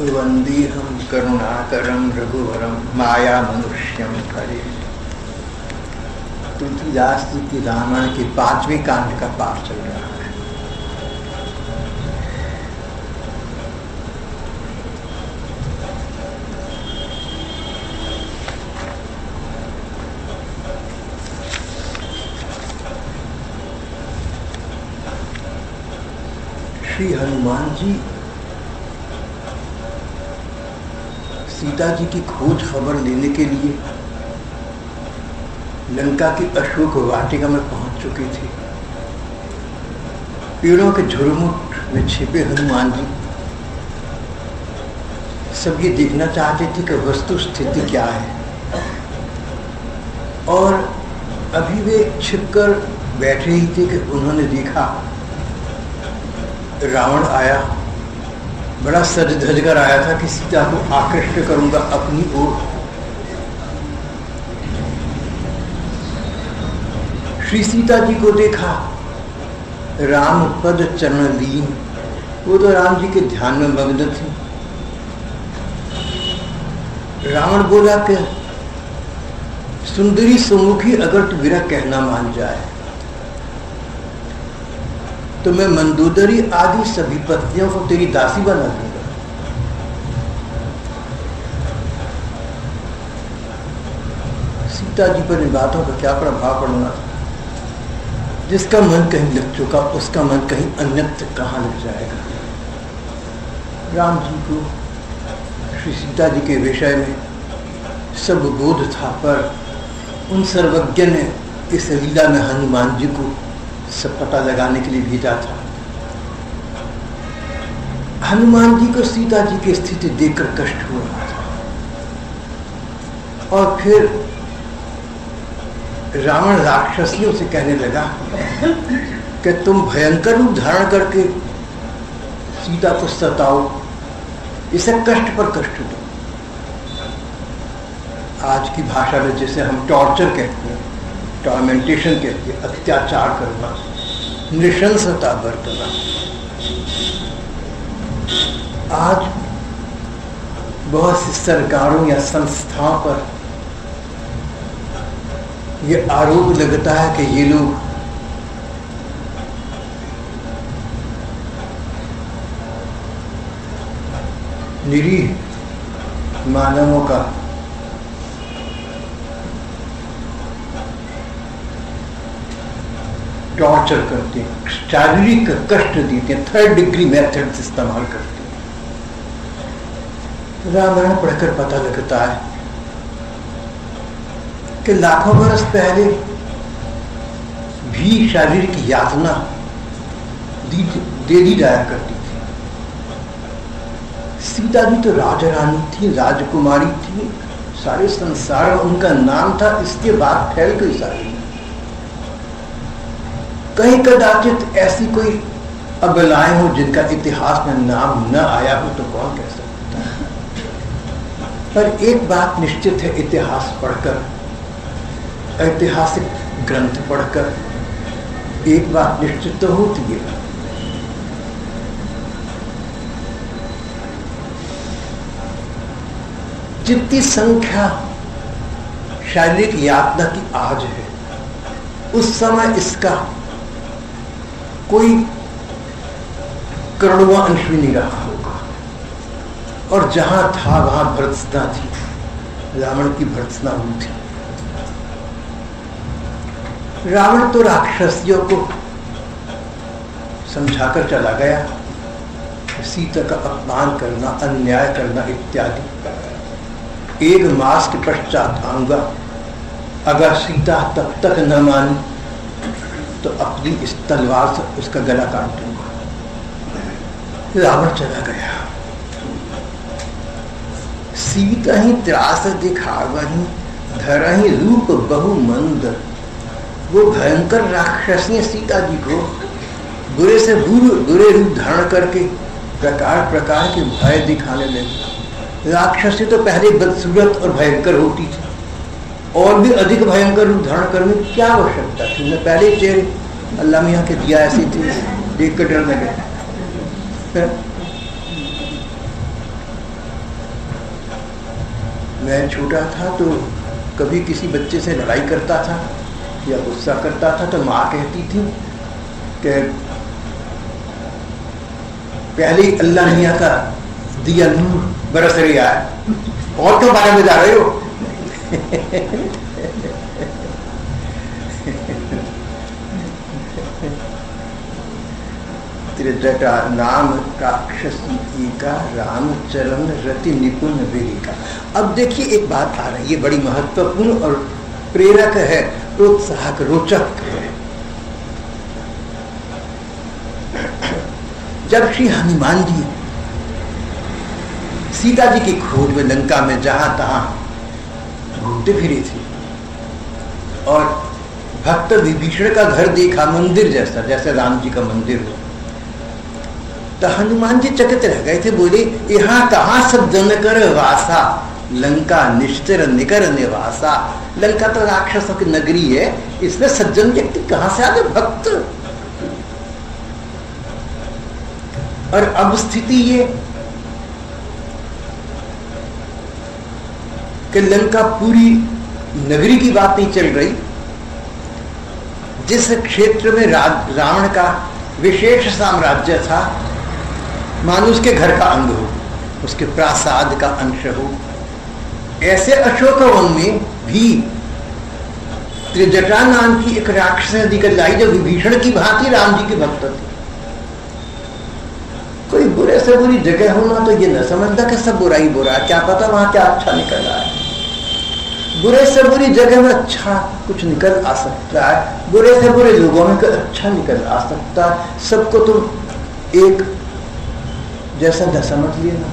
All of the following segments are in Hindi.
वंदेहम करुणाकरम रघुवरम माया मनुष्यम हरे। तुलसीदास जी की रामायण के 5वें कांड का पाठ चल रहा है। श्री हनुमान जी सीता जी की खोज खबर लेने के लिए लंका की अशोक वाटिका में पहुंच चुके थे। पेड़ों के झुरमुट में छिपे हनुमान जी सब ये देखना चाहते थे कि वस्तु स्थिति क्या है, और अभी वे छिपकर बैठे ही थे कि उन्होंने देखा रावण आया। बड़ा सज धज कर आया था कि सीता को आकृष्ट करूंगा अपनी ओर। श्री सीता जी को देखा, राम पद चरण लीन, वो तो राम जी के ध्यान में मग्न थे। रावण बोला कि सुंदरी सुमुखी अगर तू मेरा कहना मान जाए तो मैं मंदोदरी आदि सभी पत्नियों को तेरी दासी बना दूंगा। सीता जी पर इन बातों का क्या प्रभाव पड़ना था। जिसका मन कहीं लग चुका उसका मन कहीं अन्यत्र कहाँ लग जाएगा। राम जी को श्री सीता जी के विषय में सब बोध था, पर उन सर्वज्ञ ने इस लीला में हनुमान जी को सब पता लगाने के लिए भेजा था। हनुमान जी को सीता जी की स्थिति देखकर कष्ट हो रहा था, और फिर रावण राक्षसियों से कहने लगा कि तुम भयंकर रूप धारण करके सीता को सताओ, इसे कष्ट पर कष्ट दो। आज की भाषा में जैसे हम टॉर्चर कहते हैं, टॉर्मेंटेशन कहते हैं, अत्याचार करना, नृशंसता बरतना। आज बहुत सी सरकारों या संस्थाओं पर यह आरोप लगता है कि ये लोग निरीह मानवों का टॉर्चर करते हैं, शारीरिक कष्ट देते हैं, 3rd डिग्री मेथड्स इस्तेमाल करते हैं। रामायण पढ़कर पता लगता है कि लाखों वर्ष पहले भी शारीरिक यातना दे दी जाया करती थी। सीता जी तो राजरानी थी, राजकुमारी थी, सारे संसार में उनका नाम था, इसके बाद फैल गई सारी। कहीं कदाचित ऐसी कोई अबलाएं हो जिनका इतिहास में नाम न आया हो तो कौन कह सकता है। पर एक बात निश्चित है, इतिहास पढ़कर, ऐतिहासिक ग्रंथ पढ़कर एक बात निश्चित तो होती है, जितनी संख्या शारीरिक यातना की आज है, उस समय इसका कोई करोड़वां अंश भी नहीं रहा होगा। और जहां था वहां भर्त्सना थी, रावण की भर्त्सना हुई थी। रावण तो राक्षसियों को समझाकर चला गया, सीता का अपमान करना, अन्याय करना इत्यादि। 1 मास के पश्चात आऊंगा, अगर सीता तब तक न मानी तो अपनी इस तलवार से उसका गला काट दूंगा। रावण चला गया। सीता ही त्रास दिखावही, धरही रूप बहु मंद। वो भयंकर राक्षसी सीता जी को बुरे से बुरे रूप धारण करके प्रकार प्रकार के भय दिखाने लगी। राक्षसी तो पहले बदसूरत और भयंकर होती थी, और भी अधिक भयंकर रूप धारण करने की क्या आवश्यकता थी। उन्हें पहले चेहरे अल्लाह मियाँ के दिया ऐसी थी, देख कर डर लगे। मैं छोटा था तो कभी किसी बच्चे से लड़ाई करता था या गुस्सा करता था तो माँ कहती थी कि पहले ही अल्लाह मियाँ का दिया नूर बरस रहा है और तो बारे में जा रहे हो। त्रिजटा नाम राक्षसी का रामचरण रति निपुण विवेका। अब देखिए एक बात आ रही है बड़ी महत्वपूर्ण और प्रेरक है, प्रोत्साहक, रोचक है। जब श्री हनुमान जी सीता जी की खोज में लंका में जहां तहां घूमते फिरे थे और भक्त विभीषण का घर देखा, मंदिर जैसा, जैसे राम जी का मंदिर हो, तो हनुमान जी चकित रह गए थे। बोले यहाँ कहाँ सब जन कर वासा, लंका निश्चर निकर निवासा। लंका तो राक्षसों की नगरी है, इसमें सज्जन व्यक्ति कहां से आ गए, भक्त। और अब स्थिति ये कि लंका पूरी नगरी की बात नहीं चल रही, जिस क्षेत्र में रावण का विशेष साम्राज्य था, मानो उसके घर का अंग हो, उसके प्रासाद का अंश हो। ऐसे अशोकवन में भी त्रिजटा नाम की एक राक्षस निकल लाई जो विभीषण की भांति राम जी के भक्त थे। कोई बुरे से बुरी जगह होना तो ये न समझता कि सब बुरा ही बुरा है, क्या पता वहां क्या अच्छा निकल रहा है। बुरे से बुरी जगह में अच्छा कुछ निकल आ सकता है, बुरे से बुरे लोगों में अच्छा निकल आ सकता है। सबको तुम एक जैसा न समझ लेना।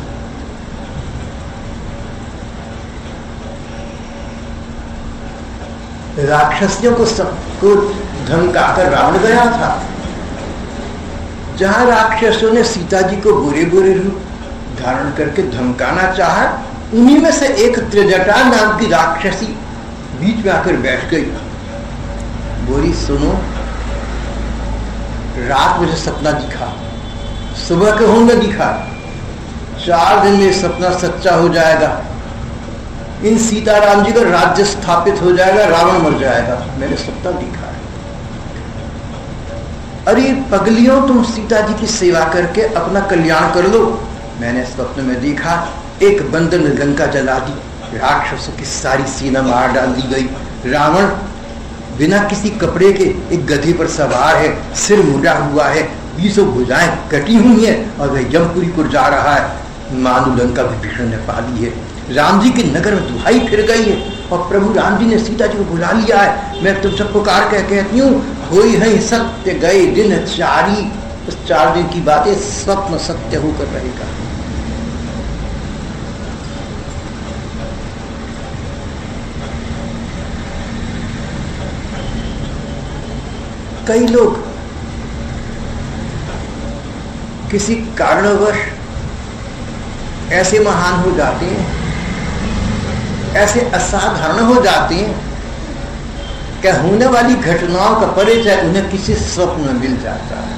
राक्षसियों को सबको धमकाकर रावण गया था। जहां राक्षसों ने सीता जी को बुरे बुरे रूप धारण करके धमकाना चाहा, उन्हीं में से एक त्रिजटा नाम की राक्षसी बीच में आकर बैठ गई। बोली सुनो, रात मुझे सपना दिखा, सुबह को न दिखा, 4 दिन में सपना सच्चा हो जाएगा। इन सीताराम जी का राज्य स्थापित हो जाएगा, रावण मर जाएगा। मैंने सपना दिखा है। अरे पगलियों, तुम सीता जी की सेवा करके अपना कल्याण कर लो। मैंने स्वप्न में देखा एक बंदर ने लंका जला दी, राक्षसों की सारी सेना मार डाल दी गई। रावण बिना किसी कपड़े के एक गधे पर सवार है, सिर मुड़ा हुआ है, 20 भुजाएं कटी हुई है और वह यमपुरी को जा रहा है। मानो लंका विभीषण ने पा ली है। राम जी के नगर में दुहाई फिर गई है और प्रभु राम जी ने सीता जी को बुला लिया है। मैं तुमसे पुकार कह कहती हूँ, होई है सत्य गए दिन 4। उस 4 दिन की बातें स्वप्न सत्य होकर रहेगा। कई लोग किसी कारणवश ऐसे महान हो जाते हैं, ऐसे असाधारण हो जाते हैं कि होने वाली घटनाओं का परिचय उन्हें किसी स्वप्न में मिल जाता है।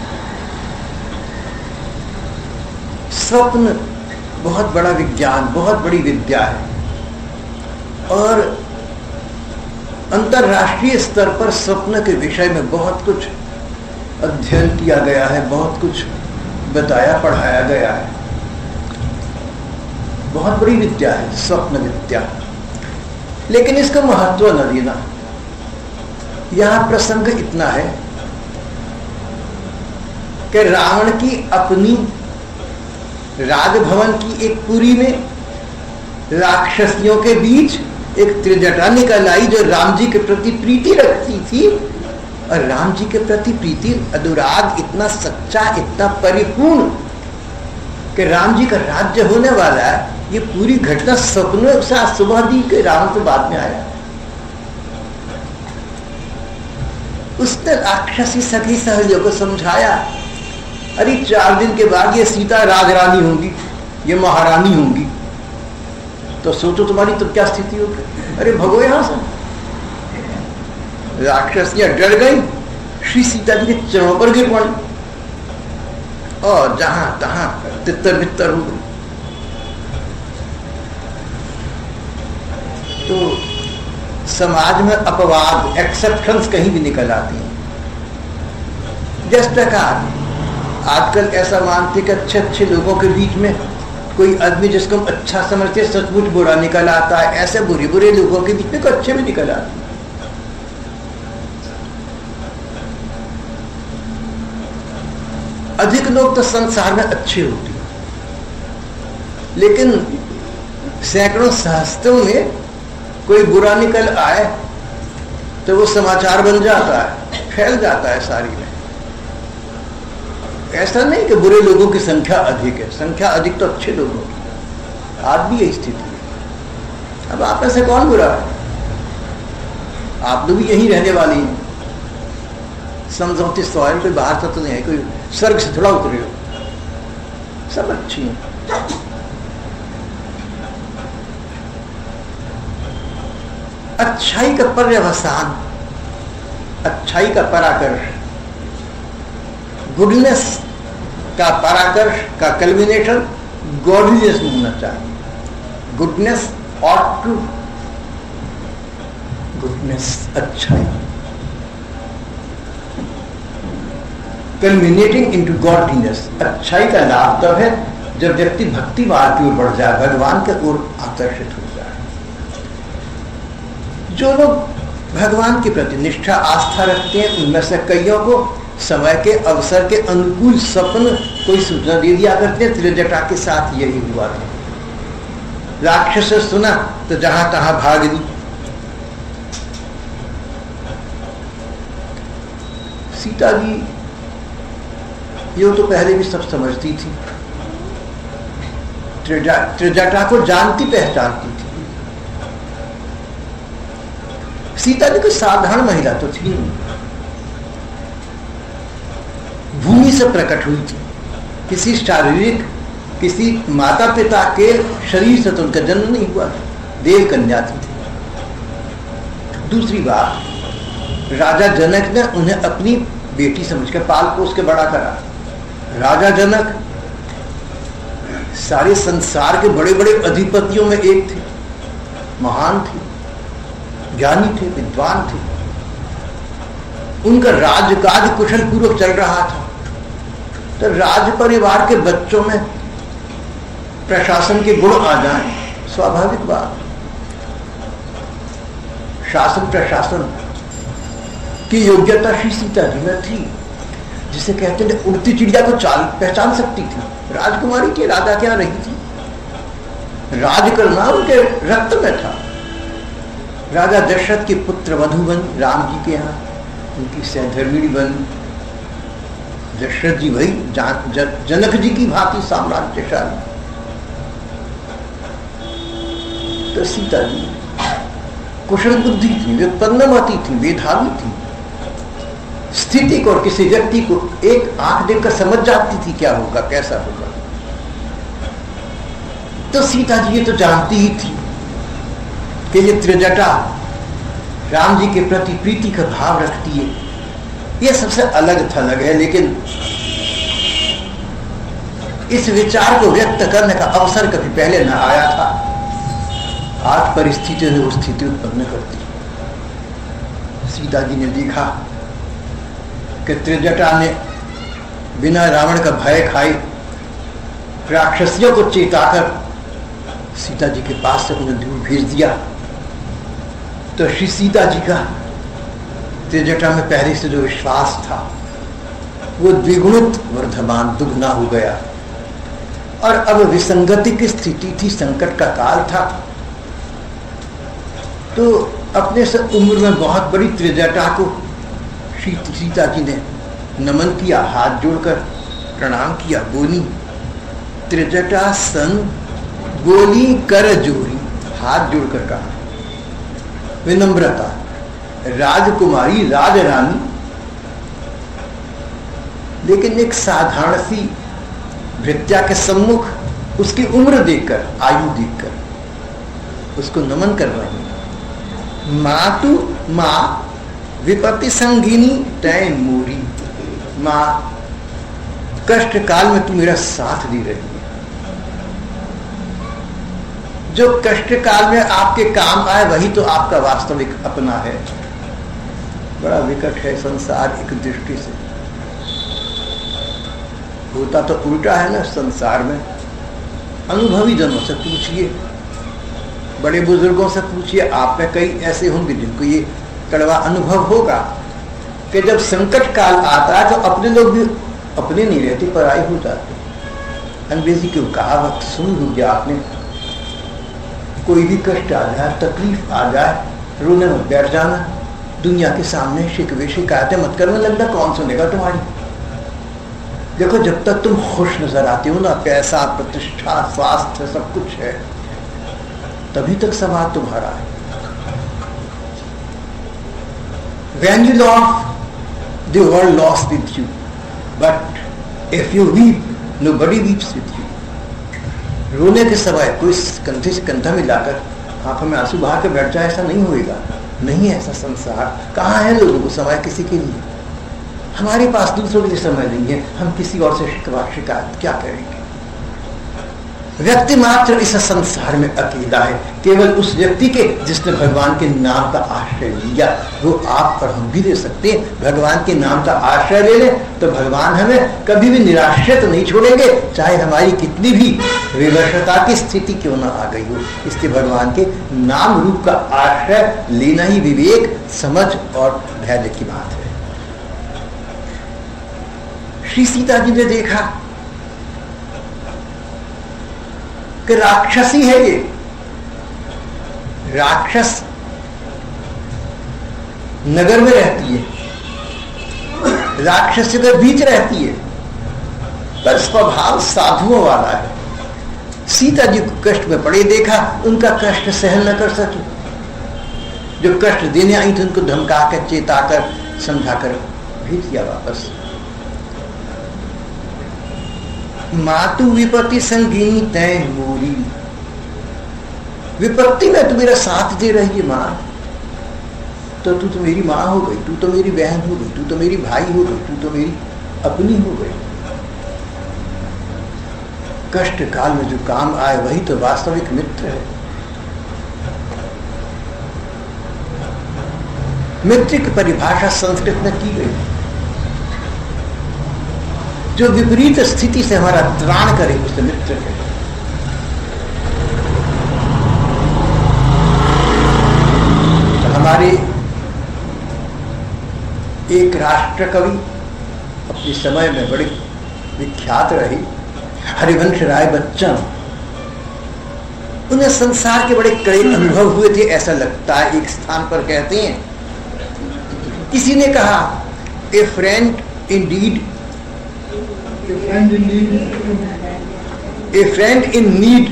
स्वप्न बहुत बड़ा विज्ञान, बहुत बड़ी विद्या है और अंतरराष्ट्रीय स्तर पर स्वप्न के विषय में बहुत कुछ अध्ययन किया गया है, बहुत कुछ बताया पढ़ाया गया है। बहुत बड़ी विद्या है स्वप्न विद्या, लेकिन इसका महत्व न देना। यहां प्रसंग इतना है कि रावण की अपनी राजभवन की एक पुरी में राक्षसियों के बीच एक त्रिजटा निकल आई जो राम जी के प्रति प्रीति रखती थी, और राम जी के प्रति प्रीति अनुराग इतना सच्चा, इतना परिपूर्ण कि राम जी का राज्य होने वाला है। ये पूरी घटना सपनों से सुबह दी के राम से बाद में आया। उसने राक्षसी सखी सहेलियों को समझाया, अरे 4 दिन के बाद ये सीता राजरानी होंगी, ये महारानी होंगी, तो सोचो तुम्हारी तो क्या स्थिति होगी। अरे भगो यहां से। राक्षसियां डर गई, श्री सीता जी के चरणों पर गिर पड़ी और जहां तहां तितर बितर हो गई। तो समाज में अपवाद, एक्सेप्शंस कहीं भी निकल आती हैं। जिस प्रकार आजकल ऐसा मानते कि अच्छे अच्छे लोगों के बीच में कोई आदमी जिसको हम अच्छा समझते सचमुच बुरा निकल आता है, ऐसे बुरे बुरे लोगों के बीच में कोई अच्छे भी निकल आते हैं। अधिक लोग तो संसार में अच्छे होते हैं, लेकिन सैकड़ों सहस्त्रों में कोई बुरा निकल आए तो वो समाचार बन जाता है, फैल जाता है सारी में। ऐसा नहीं कि बुरे लोगों की संख्या अधिक है, संख्या अधिक तो अच्छे लोगों की। आज भी यही स्थिति है। अब आप में से कौन बुरा है? आप लोग भी यहीं रहने वाली हैं, समझौती सॉइल पे बाहर तो नहीं है, कोई स्वर्ग से थोड़ा उतरे हो, सब अच्छी हैं। अच्छाई का पर्यवसान, अच्छाई का पराकर्ष, गुडनेस का पराकर्ष का कल्मिनेशन गॉडलीनेस में होना चाहिए। गुडनेस ऑट टू, गुडनेस अच्छाई, कल्मिनेटिंग इनटू गॉडलीनेस। अच्छाई का लाभ तब है जब व्यक्ति भक्ति मार्ग की ओर बढ़ जाए, भगवान के ओर आकर्षित हो जाए। जो लोग भगवान के प्रति निष्ठा आस्था रखते हैं, उनमें से कईयों को समय के अवसर के अनुकूल स्वप्न कोई सूचना दे दिया करते हैं। त्रिजटा के साथ यही हुआ था। राक्षस से सुना तो जहां तहां भाग ली। सीता जी ये तो पहले भी सब समझती थी, त्रिजटा को जानती पहचानती थी। सीता जी कोई साधारण महिला तो थी, भूमि से प्रकट हुई थी। किसी शारीरिक, किसी माता पिता के शरीर से तो उनका जन्म नहीं हुआ था, देव कन्या थी। दूसरी बात, राजा जनक ने उन्हें अपनी बेटी समझकर पाल पोस के बड़ा करा। राजा जनक सारे संसार के बड़े बड़े अधिपतियों में एक थे, महान थे, ज्ञानी थे, विद्वान थे। उनका राजकाज कुशल पूर्वक चल रहा था, तो राज परिवार के बच्चों में प्रशासन के गुण आ जाएं, स्वाभाविक बात। शासन प्रशासन की योग्यता श्री सीता जी में थी, जिसे कहते हैं उड़ती चिड़िया को चाल पहचान सकती थी। राजकुमारी के राजा क्या रही थी, राज करना उनके रक्त में था। राजा दशरथ के पुत्र वधु बनी राम जी के यहाँ, उनकी सहधर्मिणी बनी। दशरथ जी वही जनक जी की भांति साम्राज्यशाली। तो सीता जी कुशल बुद्धि थी, व्युत्पन्नमती थी, मेधावी थी। स्थिति को और किसी व्यक्ति को एक आंख देखकर समझ जाती थी क्या होगा, कैसा होगा। तो सीता जी ये तो जानती ही थी कि ये त्रिजटा राम जी के प्रति प्रीति का भाव रखती है। ये सबसे अलग थलग है, लेकिन इस विचार को व्यक्त करने का अवसर कभी पहले न आया था। आज परिस्थितियों ने वो स्थिति उत्पन्न कर दी। सीता जी ने देखा कि त्रिजटा ने बिना रावण का भय खाए राक्षसियों को चेताकर सीता जी के पास से उन्हें दूर भेज दिया। तो श्री सीता जी का त्रिजटा में पहले से जो विश्वास था वो द्विगुणित वर्धमान, दुगना हो गया। और अब विसंगति की स्थिति थी, संकट का काल था। तो अपने से उम्र में बहुत बड़ी त्रिजटा को सीता जी ने नमन किया, हाथ जोड़कर प्रणाम किया, बोली त्रिजटा सन बोली कर जोरी, हाथ जोड़कर कहा, विनम्रता, राजकुमारी, राजरानी, लेकिन एक साधारण सी भृत्या के सम्मुख उसकी उम्र देखकर, आयु देखकर उसको नमन कर रही है। माँ तू माँ विपत्ति संगिनी तय मोरी, माँ कष्ट काल में तू मेरा साथ दे रही है। जो कष्ट काल में आपके काम आए वही तो आपका वास्तविक अपना है। बड़ा विकट है संसार एक दृष्टि से। होता तो उल्टा है ना संसार में। अनुभवी जनों से पूछिए, बड़े बुजुर्गों से पूछिए, आप में कई ऐसे होंगे जिनको ये कड़वा अनुभव होगा कि जब संकट काल आता है तो अपने लोग भी अपने नहीं रहते, पराई हो जाते। अंग्रेजी की कहावत सुनी होगी आपने, कोई भी कष्ट आ जाए, तकलीफ आ जाए, रोने में बैठ जाना, दुनिया के सामने शिकवे शिकायतें मत करने लगना, कौन सुनेगा तुम्हारी। देखो जब तक तुम खुश नजर आते हो ना, पैसा प्रतिष्ठा स्वास्थ्य सब कुछ है, तभी तक समाज तुम्हारा है। When you laugh, the world laughs with you, but if you weep, nobody weeps with you. रोने के समय कोई कंधे से कंधा मिलाकर आंखों में आंसू बहा के बैठ जाए, ऐसा नहीं होएगा। नहीं ऐसा संसार। कहाँ है लोगों को समय किसी के लिए? हमारे पास दूसरों के लिए समय नहीं है, हम किसी और से शिकायत क्या करेंगे? व्यक्ति मात्र इस संसार में अकेला है, केवल उस व्यक्ति के जिसने भगवान के नाम का आश्रय लिया। वो आप और हम भी ले सकते हैं। भगवान के नाम का आश्रय ले लें तो भगवान हमें कभी भी निराश्रित नहीं छोड़ेंगे, चाहे हमारी कितनी भी विवशता की स्थिति क्यों ना आ गई हो। इसलिए भगवान के नाम रूप का आश्रय लेना ही विवेक, समझ और धैर्य की बात है। श्री सीता जी ने देखा कि राक्षसी है ये, राक्षस नगर में रहती है, राक्षस के बीच रहती है, पर स्वभाव साधुओं वाला है। सीता जी को कष्ट में पड़े देखा, उनका कष्ट सहन न कर सके। जो कष्ट देने आई थी उनको धमका कर, चेता कर, समझा कर भेज दिया वापस। मातु विपत्ति संगीनी तय मोरी, विपत्ति में तू मेरा साथ दे रही है मां, तो तू तो मेरी मां हो गई, तू तो मेरी बहन हो गई, तू तो मेरी भाई हो गई, तू तो मेरी अपनी हो गई। कष्ट काल में जो काम आए वही तो वास्तविक मित्र है। मित्र की परिभाषा संस्कृत में की गई, जो विपरीत स्थिति से हमारा त्राण करे उसे मित्र है। तो हमारे एक राष्ट्र कवि अपने समय में बड़े विख्यात रहे, हरिवंश राय बच्चन, उन्हें संसार के बड़े कड़े अनुभव हुए थे ऐसा लगता है। एक स्थान पर कहते हैं, किसी ने कहा, a friend indeed, a friend in need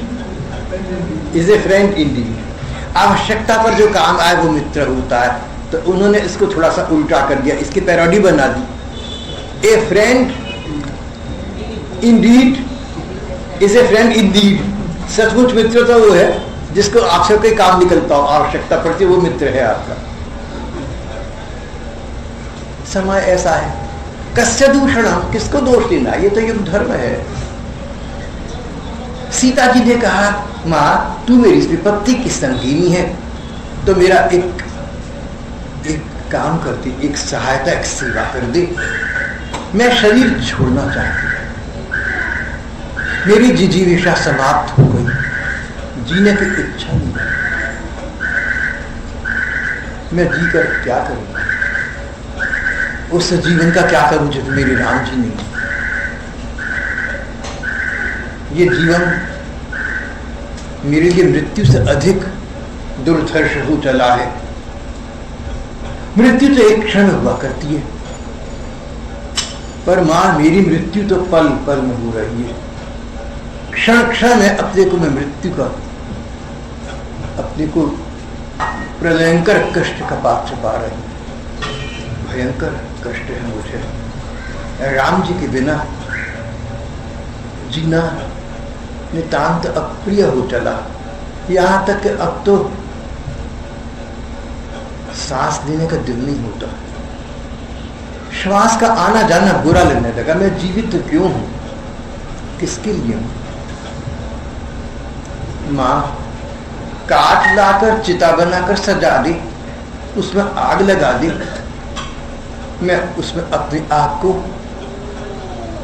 is a friend in deed. आवश्यकता पर जो काम आए वो मित्र होता है। तो उन्होंने इसको थोड़ा सा उल्टा कर दिया, इसकी पैरोडी बना दी, a friend in deed is a friend in deed. सचमुच मित्र तो वो है जिसको आपसे कोई काम निकलता हो, आवश्यकता पड़ती है, वो मित्र है आपका। समय ऐसा है, कस्य दूषणम, किसको दोष देना, ये तो युग धर्म है। सीता जी ने कहा, मां तू मेरी इस विपत्ति की संगीनी है, तो मेरा एक काम करती, एक सहायता, एक सेवा कर दे। मैं शरीर छोड़ना चाहती हूं, मेरी जिजीविषा समाप्त हो गई, जीने की इच्छा नहीं, मैं जी कर क्या करूंगा, उस जीवन का क्या करूं जो मेरे राम जी नहीं। ये जीवन मेरे लिए मृत्यु से अधिक दुर्धर्ष हो चला है। मृत्यु तो एक क्षण हुआ करती है, पर मां मेरी मृत्यु तो पल पल में हो रही है। क्षण क्षण में अपने को मैं मृत्यु का, अपने को प्रलयंकर कष्ट का पात्र पा रही हूं। भयंकर कष्ट है मुझे। राम जी के बिना जीना नितांत अप्रिय हो चला, यहां तक कि अब तो सांस लेने का दिल नहीं होता, श्वास का आना जाना बुरा लगने लगा। मैं जीवित तो क्यों हूं, किसके लिए हूं? मां काट लाकर चिता बनाकर सजा दे, उसमें आग लगा दे, मैं उसमें अपनी आग को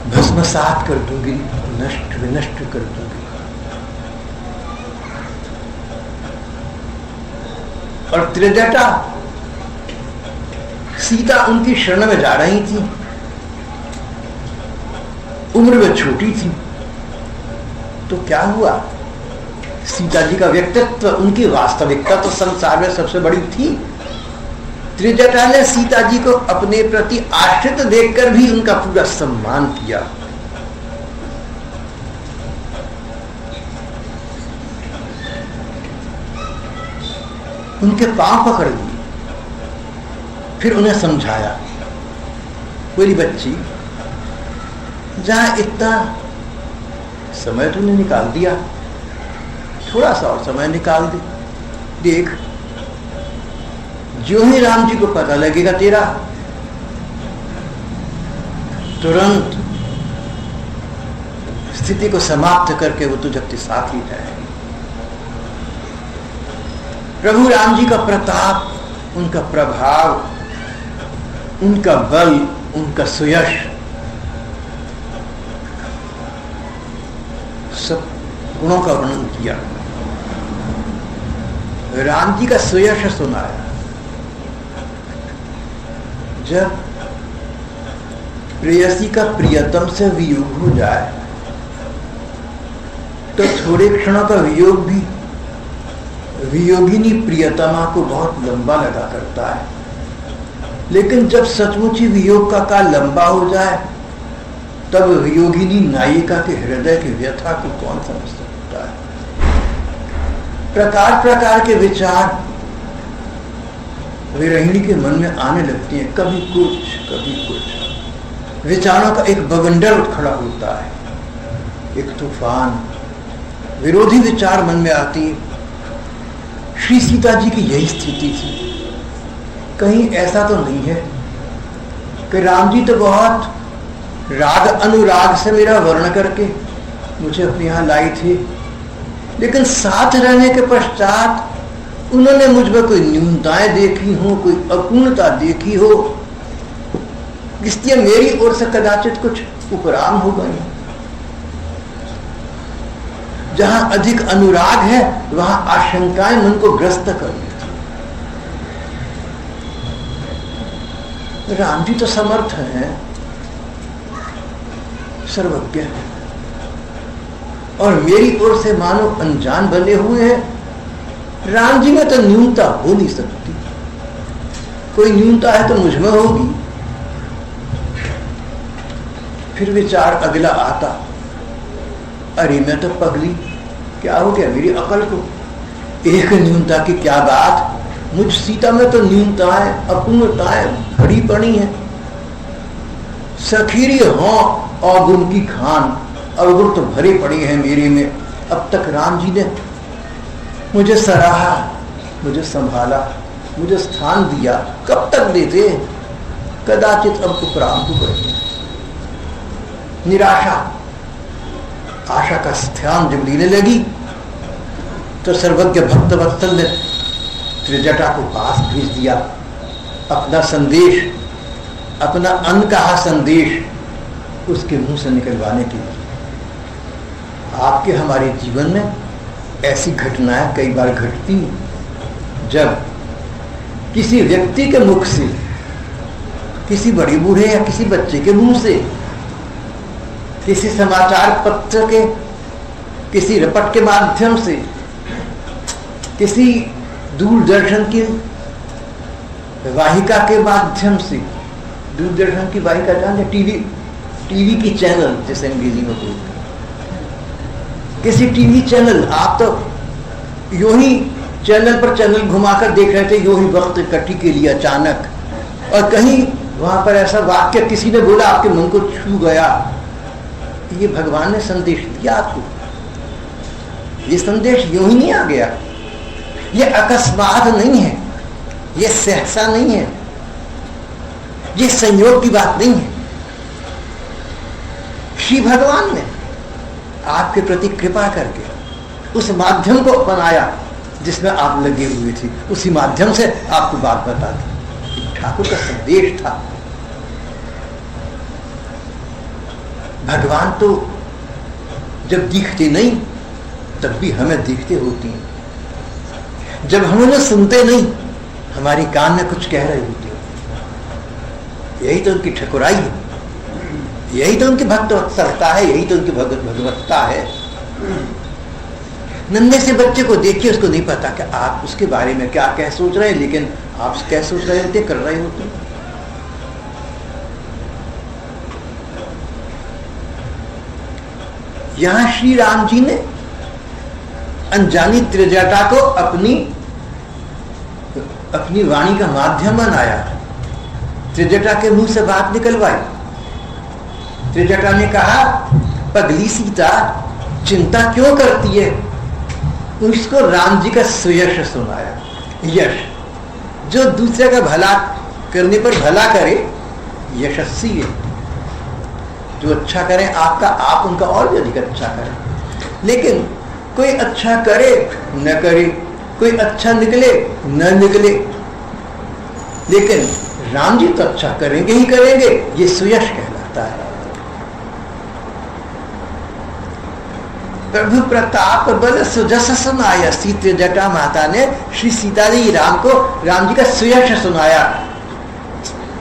भस्मसात कर दूंगी, नष्ट विनष्ट कर दूंगी। और त्रिजटा सीता उनकी शरण में जा रही थी, उम्र में छोटी थी, तो क्या हुआ, सीता जी का व्यक्तित्व, उनकी वास्तविकता तो संसार में सबसे बड़ी थी। त्रिजटा ने सीता जी को अपने प्रति आश्रित देखकर भी उनका पूरा सम्मान किया। उनके पांव पकड़ लिए, फिर उन्हें समझाया, बोली बच्ची, जहां इतना समय तूने निकाल दिया, थोड़ा सा और समय निकाल दे, देख जो ही राम जी को पता लगेगा तेरा, तुरंत स्थिति को समाप्त करके वो तुझे अपने साथ ही जाएंगे। प्रभु राम जी का प्रताप, उनका प्रभाव, उनका बल, उनका सुयश, सब गुणों का वर्णन किया। राम जी का सुयश सुनाया। जब प्रेयसी का प्रियतम से वियोग हो जाए तो थोड़े क्षणों का वियोग भी वियोगिनी प्रियतमा को बहुत लंबा लगा करता है, लेकिन जब सचमुच ही वियोग का काल लंबा हो जाए तब वियोगिनी नायिका के हृदय की व्यथा को कौन समझ सकता है। प्रकार प्रकार के विचार विरहिणी के मन में आने लगती हैं, कभी कुछ विचारों का एक बवंडर खड़ा होता है, एक तूफान, विरोधी विचार मन में आती। श्री सीता जी की यही स्थिति थी। कहीं ऐसा तो नहीं है कि राम जी तो बहुत राग अनुराग से मेरा वर्ण करके मुझे अपने यहाँ लाई थी, लेकिन साथ रहने के पश्चात उन्होंने मुझ में कोई न्यूनताएं देखी हो, कोई अपूर्णता देखी हो, इसलिए मेरी ओर से कदाचित कुछ उपराम हो गई। जहां अधिक अनुराग है वहां आशंकाएं मन को ग्रस्त कर देती। राम जी तो समर्थ हैं, सर्वज्ञ है, और मेरी ओर से मानो अनजान बने हुए हैं। राम जी में तो न्यूनता हो नहीं सकती, कोई न्यूनता है तो मुझ में होगी। फिर विचार अगला आता, अरे मैं तो पगली, क्या हो गया मेरी अकल को, एक न्यूनता की क्या बात, मुझ सीता में तो न्यूनताएं अपूर्णताएं भरी पड़ी हैं। सखीरी हो अवगुण की खान, अवगुण तो भरे पड़ी हैं मेरे में। अब तक राम जी ने मुझे सराहा, मुझे संभाला, मुझे स्थान दिया, कब तक देते, कदाचित अब उपराम हो गए। निराशा, आशा का स्थान जब लेने लगी तो सर्वज्ञ भक्त वत्सल ने त्रिजटा को पास भेज दिया, अपना संदेश, अपना अनकहा संदेश उसके मुंह से निकलवाने के लिए। आपके हमारे जीवन में ऐसी घटनाएं कई बार घटती, जब किसी व्यक्ति के मुख से, किसी बड़ी बूढ़े या किसी बच्चे के मुंह से, किसी समाचार पत्र के, किसी रिपोर्ट के माध्यम से, किसी दूरदर्शन की वाहिका के माध्यम से, दूरदर्शन की वाहिका जाने, टीवी की चैनल जैसे अंग्रेजी में बोलते हैं, किसी टीवी चैनल, आप तो यूं ही चैनल पर चैनल घुमाकर देख रहे थे, यूं ही वक्त इकट्ठी के लिए अचानक, और कहीं वहां पर ऐसा वाक्य किसी ने बोला आपके मन को छू गया। ये भगवान ने संदेश दिया आपको, ये संदेश यूं ही नहीं आ गया, ये अकस्मात नहीं है, ये सहसा नहीं है, ये संयोग की बात नहीं है। श्री भगवान ने आपके प्रति कृपा करके उस माध्यम को अपनाया जिसमें आप लगे हुए थे, उसी माध्यम से आपको बात बता दी। ठाकुर का संदेश था। भगवान तो जब दिखते नहीं तब भी हमें दिखते होती हैं। जब हम उन्हें सुनते नहीं, हमारे कान में कुछ कह रहे होते हैं। यही तो उनकी ठकुराई है, यही तो उनकी भक्त वत्सलता है, यही तो उनकी भगवत्ता है। नन्हे से बच्चे को देखिए, उसको नहीं पता कि आप उसके बारे में क्या क्या सोच रहे हैं, लेकिन आप क्या सोच रहे होते, कर रहे होते। यहां श्री राम जी ने अनजानी त्रिजटा को अपनी वाणी का माध्यम बनाया। त्रिजटा के मुंह से बात निकलवाई। त्रिजटा ने कहा, पगली सीता चिंता क्यों करती है? उसको राम जी का सुयश सुनाया। यश, जो दूसरे का भला करने पर भला करे, यशस्वी है। जो अच्छा करे आपका, आप उनका और भी अधिक अच्छा करें। लेकिन कोई अच्छा करे न करे, कोई अच्छा निकले न निकले, लेकिन राम जी तो अच्छा करेंगे ही करेंगे, ये सुयश कहलाता है। प्रभु प्रताप बल सुजस सुनाया। सीते जटा माता ने श्री सीता जी राम को राम जी का सुयश सुनाया।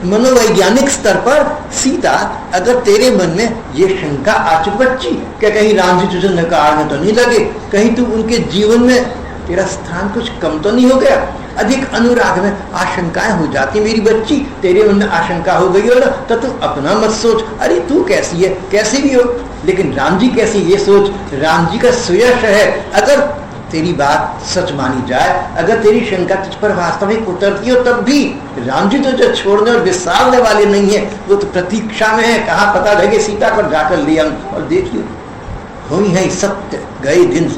मनोवैज्ञानिक स्तर पर सीता, अगर तेरे मन में ये शंका आ चुकी बच्ची कि कहीं राम जी तुझे नकार में तो नहीं लगे, कहीं तू उनके जीवन में तेरा स्थान कुछ कम तो नहीं हो गया, अधिक अनुराग में आशंकाएं हो जाती, मेरी बच्ची तेरे मन में आशंका हो गई हो ना, तो तू अपना मत सोच, अरे तू कैसी है, कैसी भी हो, लेकिन राम जी कैसी ये सोच। राम जी का सुयश है। अगर तेरी बात सच मानी जाए, अगर तेरी शंका तुझ पर वास्तविक उतरती हो, तब भी राम जी तो जो छोड़ने और विसारने वाले नहीं है, वो तो प्रतीक्षा में है। कहाँ पता लगे सीता पर जाकर ले हम, और देखिए हुई है सत्य, गए दिन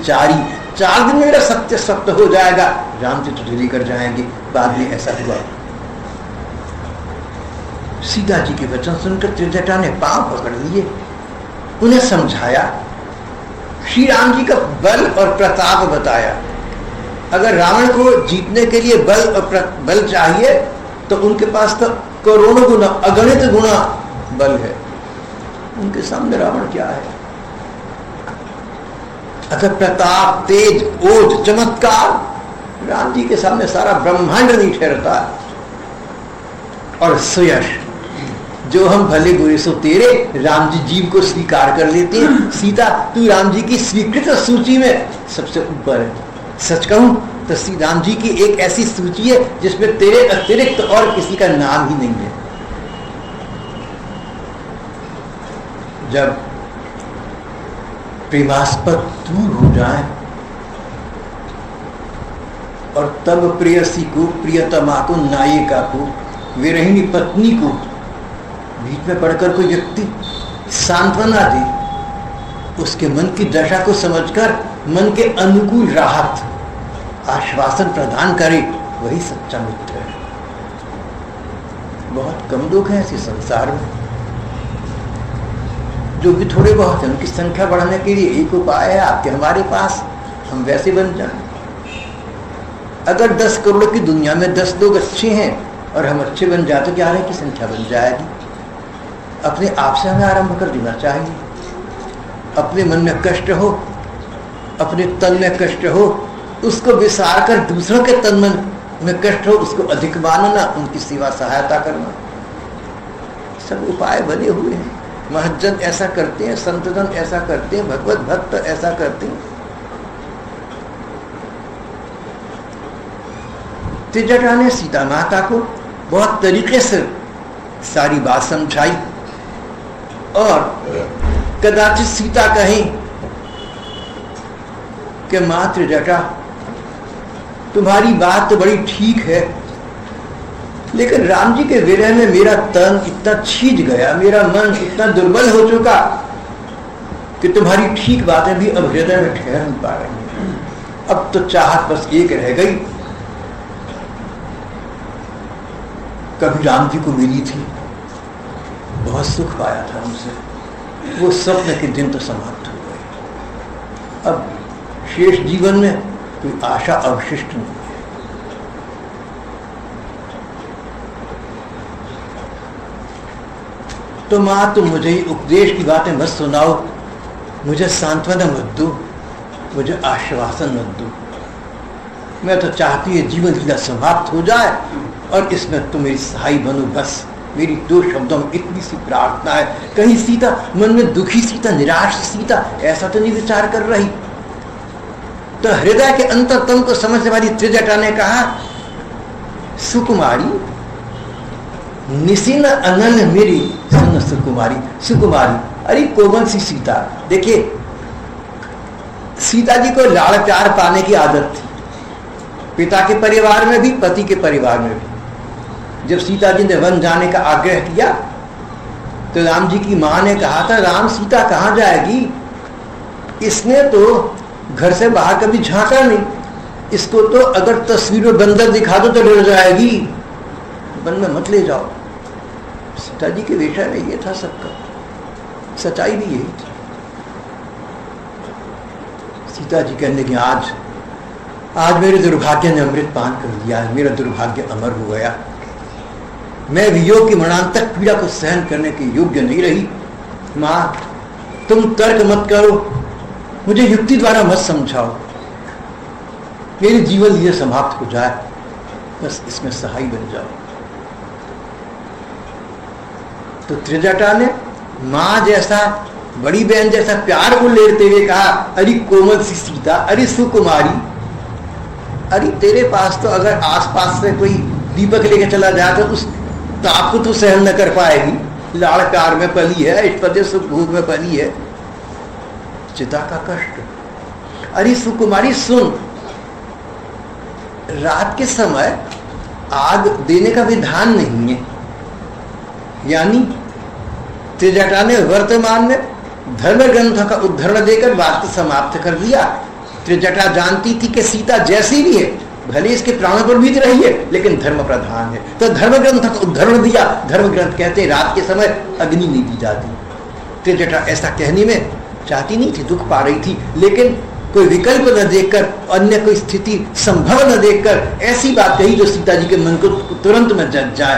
4 दिन में मेरा सत्य सत्य हो जाएगा, राम जी तुझे लेकर जाएंगे। बाद में ऐसा हुआ। सीता जी के वचन सुनकर त्रिजटा ने पांव पकड़ लिए, उन्हें समझाया, श्री राम जी का बल और प्रताप बताया। अगर रावण को जीतने के लिए बल चाहिए तो उनके पास तो करोड़ों गुना, अगणित गुना बल है। उनके सामने रावण क्या है? अगर प्रताप, तेज, ओज, चमत्कार, राम जी के सामने सारा ब्रह्मांड नहीं ठहरता। और सुयश, जो हम भले बुरे सो तेरे, राम जी जीव को स्वीकार कर लेते हैं। सीता, तू राम जी की स्वीकृत सूची में सबसे ऊपर है। सच कहूं तो श्री राम जी की एक ऐसी सूची है जिसमें तेरे अतिरिक्त और किसी का नाम ही नहीं है। जब प्रेमास्पद दूर हो जाए और तब प्रेयसी को, प्रियतमा को, नायिका को, विरहिणी पत्नी को बीच में पढ़कर कोई व्यक्ति सांत्वना दे, उसके मन की दशा को समझकर मन के अनुकूल राहत, आश्वासन प्रदान करे, वही सच्चा मित्र है। बहुत कम लोग हैं ऐसे संसार में। जो भी थोड़े बहुत हैं, उनकी संख्या बढ़ाने के लिए एक उपाय है आपके हमारे पास, हम वैसे बन जाएं। अगर 10 करोड़ की दुनिया में 10 लोग अच्छे हैं और हम अच्छे बन जाते, तो 11 की संख्या बन जाएगी। अपने आप से हमें आरंभ कर देना चाहिए। अपने मन में कष्ट हो, अपने तन में कष्ट हो, उसको विसार कर दूसरों के तन मन में कष्ट हो, उसको अधिक मानना, उनकी सेवा सहायता करना, सब उपाय बने हुए हैं। महज्जन ऐसा करते हैं, संतजन ऐसा करते हैं, भगवत भक्त ऐसा करते हैं। त्रिजटा ने सीता माता को बहुत तरीके से सारी बात समझाई और कदाचित सीता कहीं कि मां त्रिजटा, तुम्हारी बात तो बड़ी ठीक है, लेकिन राम जी के विरह में मेरा तन इतना छीज गया, मेरा मन इतना दुर्बल हो चुका कि तुम्हारी ठीक बातें भी अब हृदय में ठहर नहीं पा रही। अब तो चाहत बस एक रह गई। कभी राम जी को मिली थी, बहुत सुख पाया था उनसे, वो स्वप्न के दिन तो समाप्त हो गए। अब शेष जीवन में कोई आशा अवशिष्ट नहीं। तो मां तुम मुझे उपदेश की बातें मत सुनाओ, मुझे सांत्वना मत दो, मुझे आश्वासन मत दो। मैं तो चाहती है जीवन लीला समाप्त हो जाए और इसमें तुम मेरी सहाय बनो। बस मेरी 2 शब्दों में इतनी सी प्रार्थना है। कहीं सीता मन में दुखी सीता, निराश सीता ऐसा तो नहीं विचार कर रही। तो हृदय के अंतरतम को समझने वाली त्रिजटा ने कहा, सुकुमारी निसिन अनल मेरी सुन सुकुमारी। सुकुमारी अरे कोमल सी सीता। देखिए सीता जी को लाड़ प्यार पाने की आदत थी, पिता के परिवार में भी, पति के परिवार में भी। जब सीता जी ने वन जाने का आग्रह किया तो राम जी की मां ने कहा था, राम सीता कहां जाएगी, इसने तो घर से बाहर कभी झांका नहीं, इसको तो अगर तस्वीर में बंदर दिखा दो तो डर जाएगी, वन में मत ले जाओ। सीता जी के विषय में ये था सबका, सच्चाई भी यही थी। सीता जी कहने की आज मेरे दुर्भाग्य ने अमृत पान कर लिया है, मेरा दुर्भाग्य अमर हो गया, मैं वियोग की मरणांतक पीड़ा को सहन करने के योग्य नहीं रही। मां तुम तर्क मत करो, मुझे युक्ति द्वारा मत समझाओ, मेरी जीवन लीला समाप्त हो जाए, बस इसमें सहाय बन जाओ। तो त्रिजटा ने मां जैसा, बड़ी बहन जैसा प्यार को लेते हुए कहा, अरे कोमल सी सीता, अरे सुकुमारी, अरे तेरे पास तो अगर आसपास से कोई दीपक लेके चला जाए तो उस ताप को तो सहन न कर पाएगी, लाड़ प्यार में पली है, इस पदे सुख भोग में पली है, चिता का कष्ट। अरे सुकुमारी सुन, रात के समय आग देने का विधान नहीं है, यानी त्रिजटा ने वर्तमान में धर्म ग्रंथ का उद्धरण देकर बात समाप्त कर दिया। त्रिजटा जानती थी कि सीता जैसी भी है, भले इसके प्राणों पर बीत रही है, लेकिन धर्म प्रधान है, तो धर्म ग्रंथ का उद्धरण दिया। धर्म ग्रंथ कहते हैं रात के समय अग्नि नहीं दी जाती। त्रिजटा ऐसा कहने में चाहती नहीं थी, दुख पा रही थी, लेकिन कोई विकल्प न देखकर, अन्य कोई स्थिति संभव न देखकर ऐसी बात कही जो सीता जी के मन को तुरंत में जग जाए।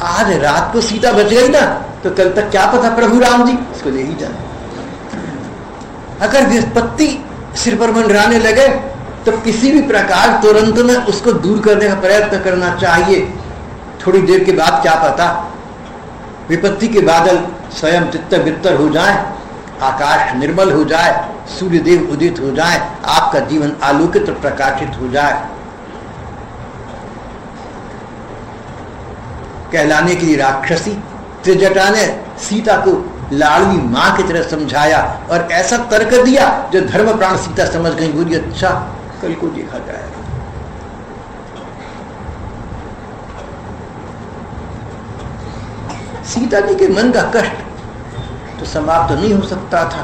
आज रात को सीता बच गई ना, तो कल तक क्या पता प्रभु राम जी इसको ले ही जाए। अगर विपत्ति सिर पर मंडराने लगे तो किसी भी प्रकार तुरंत में उसको दूर करने का प्रयत्न करना चाहिए। थोड़ी देर के बाद क्या पता विपत्ति के बादल स्वयं तितर बितर हो जाए, आकाश निर्मल हो जाए, सूर्य देव उदित हो जाए, आपका जीवन आलोकित और प्रकाशित हो जाए। कहलाने के लिए राक्षसी त्रिजटा ने सीता को लाडली मां की तरह समझाया और ऐसा तर्क दिया जो धर्म प्राण सीता समझ गई। बोली अच्छा कल को देखा जाएगा। सीता जी के मन का कष्ट तो समाप्त नहीं हो सकता था।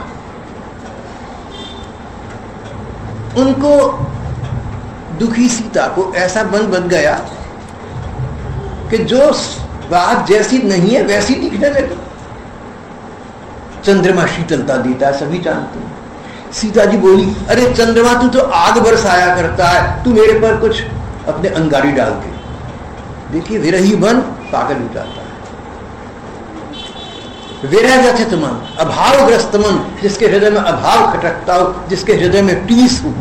उनको दुखी सीता को ऐसा मन बन गया कि जो बात जैसी नहीं है वैसी दिखने लगी। चंद्रमा शीतलता देता है, सभी जानते हैं। सीता जी बोली, अरे चंद्रमा तू तो आग बरसाया करता है, तू मेरे पर कुछ अपने अंगारी डाल के। देखिए विरही मन पागल हो जाता है। विरह व्यथित मन, अभावग्रस्त मन, जिसके हृदय में अभाव खटकता हो, जिसके हृदय में टीस हो,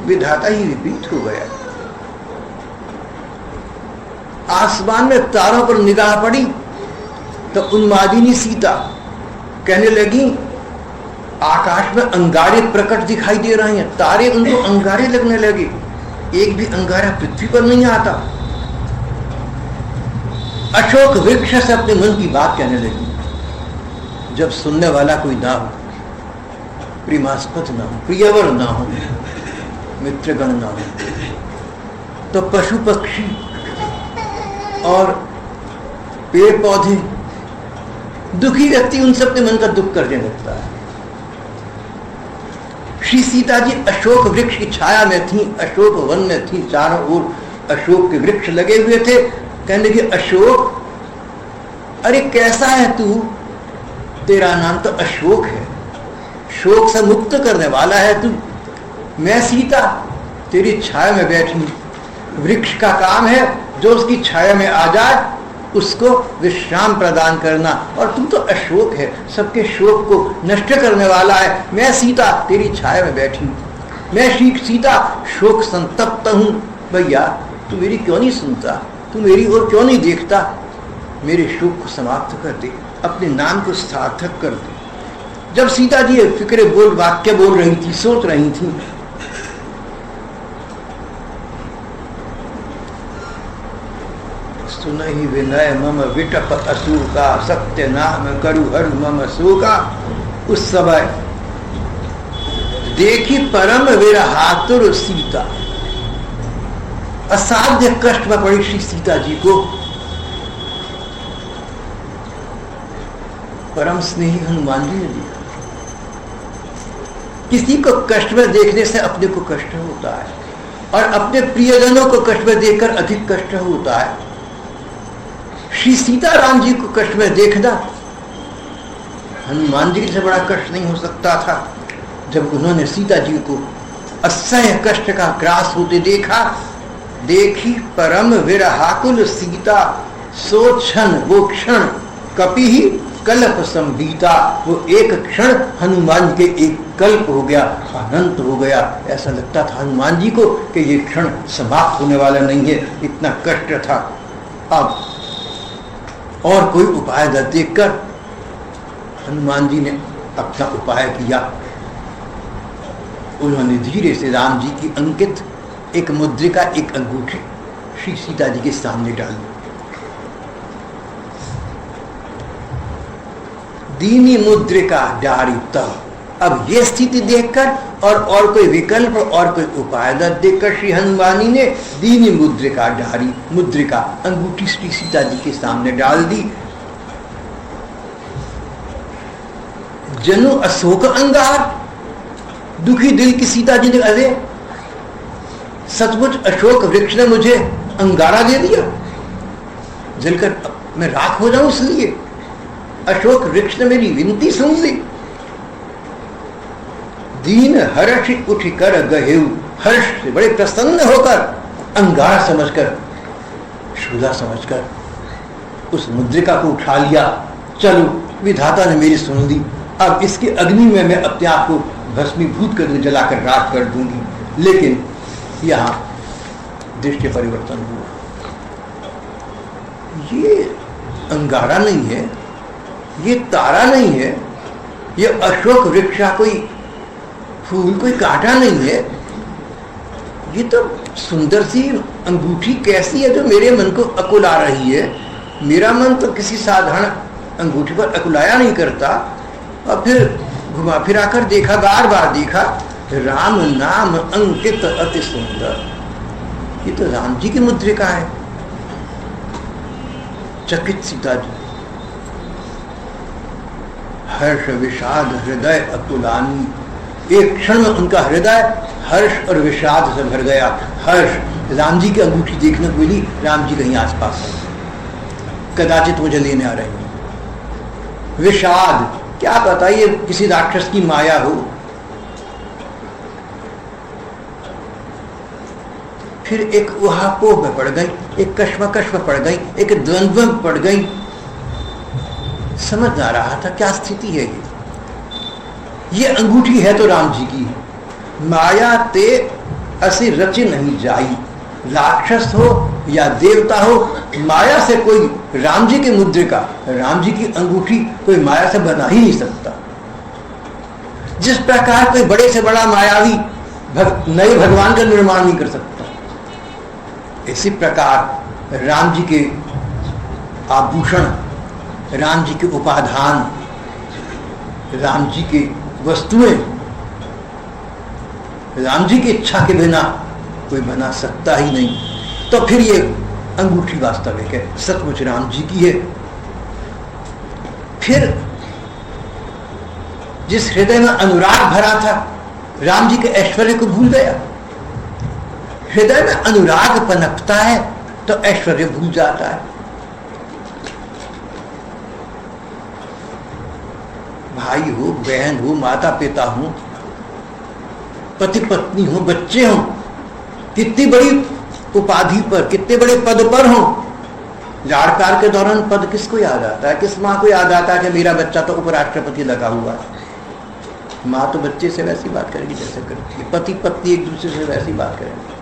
विधाता ही विपरीत हो गया। आसमान में तारों पर निगाह पड़ी तो उन्मादिनी सीता कहने लगी, आकाश में अंगारे प्रकट दिखाई दे रहे हैं, तारे उनको अंगारे लगने लगे, एक भी अंगारा पृथ्वी पर नहीं आता। अशोक वृक्ष से अपने मन की बात कहने लगी। जब सुनने वाला कोई ना हो, प्रेमास्पद ना हो, प्रियवर ना हो, मित्रगण ना हो, तो पशु पक्षी और पेड़ पौधे, दुखी व्यक्ति उन सब के मन का दुख करने लगता है। श्री सीता जी अशोक वृक्ष की छाया में थी, अशोक वन में थी, चारों ओर अशोक के वृक्ष लगे हुए थे। कहने लगे, अशोक अरे कैसा है तू, तेरा नाम तो अशोक है, शोक से मुक्त करने वाला है तू। मैं सीता तेरी छाया में बैठी हूं। वृक्ष का काम है जो उसकी छाया में आ जाए उसको विश्राम प्रदान करना, और तू तो अशोक है, सबके शोक को नष्ट करने वाला है। मैं सीता तेरी छाया में बैठी हूं, मैं सीता शोक संतप्त हूं। भैया तू मेरी क्यों नहीं सुनता, तू मेरी ओर क्यों नहीं देखता? मेरे शोक को समाप्त कर दे, अपने नाम को सार्थक कर दे। जब सीता जी फिक्रे बोल वाक्य बोल रही थी, सोच रही थी, सुनहि विनय मम विटप असूका, सत्य नाम करु हरु मम शोका। उस समय देखी परम विरहातुर सीता, असाध्य कष्ट में पड़ी श्री सीता जी को। परम स्नेही हनुमान जी ने देखा, किसी को कष्ट में देखने से अपने को कष्ट होता है, और अपने प्रियजनों को कष्ट में देखकर अधिक कष्ट होता है। श्री सीताराम जी को कष्ट में देखना हनुमान जी से बड़ा कष्ट नहीं हो सकता था। जब उन्होंने सीता जी को असह्य कष्ट का ग्रास होते देखा, देखी परम विरहाकुल सीता, सो क्षण वो क्षण कपि ही कल्प संबीता। वो एक क्षण हनुमान के एक कल्प हो गया, अनंत हो गया। ऐसा लगता था हनुमान जी को कि ये क्षण समाप्त होने वाला नहीं है, इतना कष्ट था। अब और कोई उपाय न देखकर हनुमान जी ने अपना उपाय किया। उन्होंने धीरे से राम जी की अंकित एक मुद्रिका, एक अंगूठी श्री सीता जी के सामने डाली। दीनी मुद्रिका डारी तब। अब ये स्थिति देखकर और कोई विकल्प और कोई उपाय न देखकर श्री हनुमानी ने दीनी मुद्रिका डारी, मुद्रिका अंगूठी श्री सीता जी के सामने डाल दी। जनु अशोक अंगार, दुखी दिल की सीता जी ने, अरे सचमुच अशोक वृक्ष ने मुझे अंगारा दे दिया, जलकर मैं राख हो जाऊं, इसलिए अशोक वृक्ष ने मेरी विनती सुन ली। दीन हर्ष उठ कर गहेऊ, हर्ष से बड़े प्रसन्न होकर, अंगारा समझकर, शूला समझकर उस मुद्रिका को उठा लिया। चलो विधाता ने मेरी सुन ली, अब इसके अग्नि में मैं अपने आप को भस्मीभूत कर जलाकर राख कर दूंगी। लेकिन यहां दृष्टि परिवर्तन हुआ। ये अंगारा नहीं है, ये तारा नहीं है, ये अशोक वृक्ष का कोई फूल, कोई कांटा नहीं है, ये तो सुंदर सी अंगूठी कैसी है जो मेरे मन को अकुला रही है। मेरा मन तो किसी साधारण अंगूठी पर अकुलाया नहीं करता। और फिर घुमा फिरा कर देखा, बार बार देखा, राम नाम अंकित अति सुंदर, ये तो राम जी की मुद्रिका है। चकित सीता जी, हर्ष विषाद हृदय अकुलानी, एक क्षण में उनका हृदय हर्ष और विषाद से भर गया। हर्ष, राम जी की अंगूठी देखने को मिली, राम जी कहीं आसपास है, कदाचित मुझे लेने आ रहे हैं। विषाद, क्या पता ये किसी राक्षस की माया हो। फिर एक उहापोह में पड़ गई, एक कश्मकश में पड़ गई, एक द्वंद्व में पड़ गई। समझ ना रहा था क्या स्थिति है ये अंगूठी है तो राम जी की, माया ते असी रचि नहीं जाई। राक्षस हो या देवता हो, माया से कोई राम जी की मुद्रिका, राम जी की अंगूठी कोई माया से बना ही नहीं सकता। जिस प्रकार कोई बड़े से बड़ा मायावी नए भगवान का निर्माण नहीं कर सकता, इसी प्रकार राम जी के आभूषण, राम जी के उपाधान, राम जी की वस्तुएं, राम जी की इच्छा के बिना कोई बना सकता ही नहीं। तो फिर ये अंगूठी वास्तविक है, सचमुच राम जी की है। फिर जिस हृदय में अनुराग भरा था, राम जी के ऐश्वर्य को भूल गया। हृदय में अनुराग पनपता है तो ऐश्वर्य भूल जाता है। भाई हो, बहन हो, माता पिता हो, पति पत्नी हो, बच्चे हो, कितनी बड़ी उपाधि पर, कितने बड़े पद पर हो, लाड़ प्यार के दौरान पद किसको याद आता है? किस माँ को याद आता है कि मेरा बच्चा तो उपराष्ट्रपति लगा हुआ है? माँ तो बच्चे से वैसी बात करेगी जैसे करती है, पति पत्नी एक दूसरे से वैसी बात करेंगे।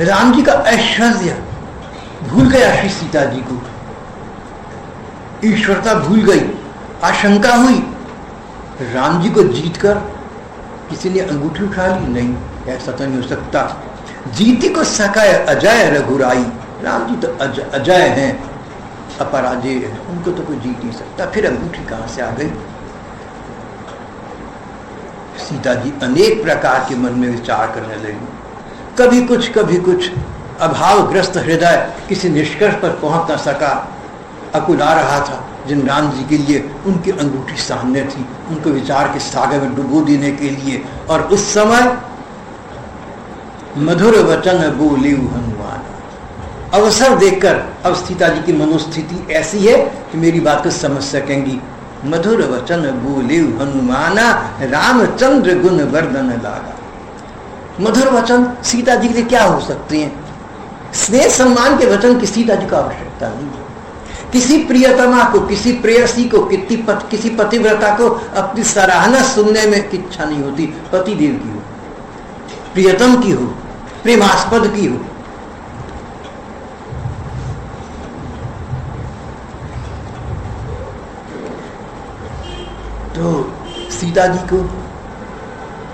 राम जी का ऐश्वर्य भूल गया श्री सीता जी को, ईश्वरता भूल गई, आशंका हुई। राम जी को जीतकर किसी ने अंगूठी उठा ली? नहीं, ऐसा तो नहीं हो सकता। जीती को सकाय अजय रघुराई, राम जी तो अजय हैं, अपराजय हैं, उनको तो कोई जीत नहीं सकता। फिर अंगूठी कहां से आ गई? सीता जी अनेक प्रकार के मन में विचार करने लगी, कभी कुछ अभावग्रस्त हृदय किसी निष्कर्ष पर पहुंच न सका, अकुला रहा था। जिन राम जी के लिए उनकी अंगूठी सामने थी, उनको विचार के सागर में डुबो देने के लिए, और उस समय मधुर वचन बोले हनुमान। अवसर देखकर अब सीता जी की मनोस्थिति ऐसी है कि मेरी बात को समझ सकेंगी। मधुर वचन बोले हनुमाना, रामचंद्र गुण वर्धन लागा। मधुर वचन सीता जी के लिए क्या हो सकते हैं? स्नेह सम्मान के वचन की सीता जी को आवश्यकता नहीं। किसी प्रियतमा को, किसी प्रेयसी को, किसी पतिव्रता को अपनी सराहना सुनने में की इच्छा नहीं होती। पतिदेव की हो, प्रियतम की हो, प्रेमास्पद की हो। तो सीता जी को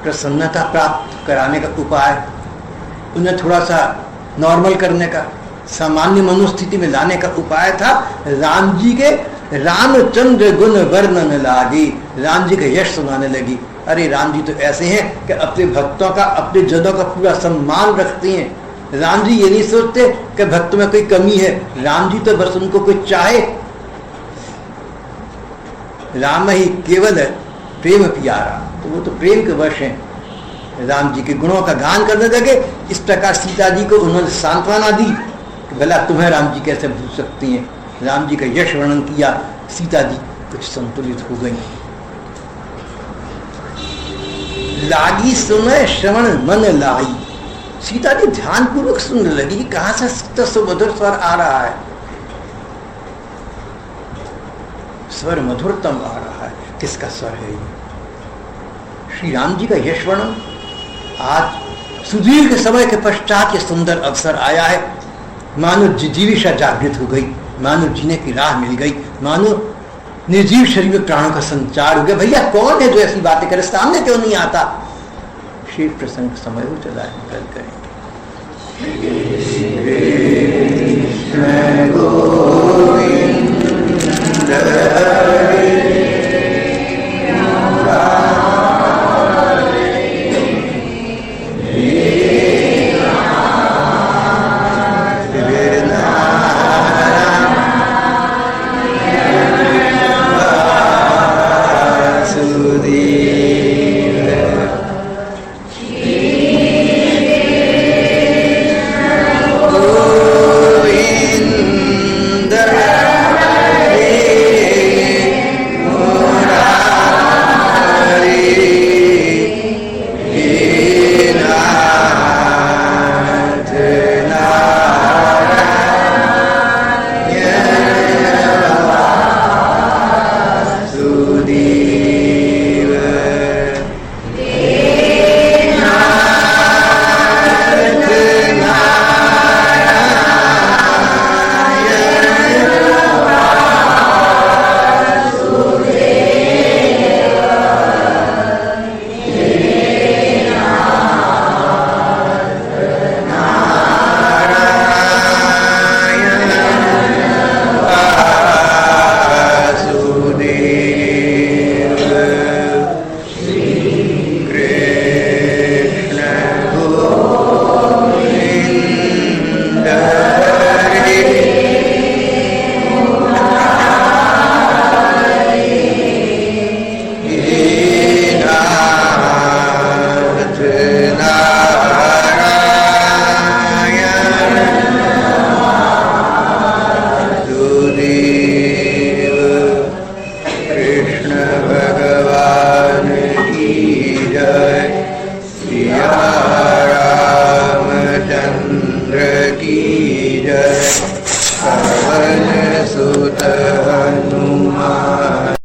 प्रसन्नता प्राप्त कराने का उपाय, उन्हें थोड़ा सा नॉर्मल करने का, सामान्य मनोस्थिति में लाने का उपाय था राम जी के रामचंद्र गुण वर्णन लागी। राम जी का यश सुनाने लगी। अरे राम जी तो ऐसे हैं कि अपने भक्तों का, अपने जनों का पूरा सम्मान रखते हैं। राम जी ये नहीं सोचते कि भक्तों में कोई कमी है, राम जी तो बस उनको कोई चाहे। राम ही केवल प्रेम प्यारा, तो वो तो प्रेम के वश हैं, राम जी के गुणों का गान करने लगे। इस प्रकार सीता जी को उन्होंने सांत्वना दी कि भला तुम्हें राम जी कैसे भूल सकती हैं। राम जी का यश वर्णन किया, सीता जी कुछ संतुलित हो गई। लागी सुने श्रवण मन लाई, सीता जी ध्यान पूर्वक सुनने लगी। कहां से सुमधुर स्वर आ रहा है? स्वर मधुरतम आ रहा है। किसका स्वर है ये? श्री राम जी का यश वर्णन। आज सुदीर्घ समय के पश्चात ये सुंदर अवसर आया है। मानो जिजीविषा जागृत हो गई, मानो जीने की राह मिल गई, मानो निर्जीव शरीर में प्राणों का संचार हो गया। भैया कौन है जो ऐसी बातें करे, सामने क्यों नहीं आता? शेष प्रसंग समय हो चला है, कल करेंगे।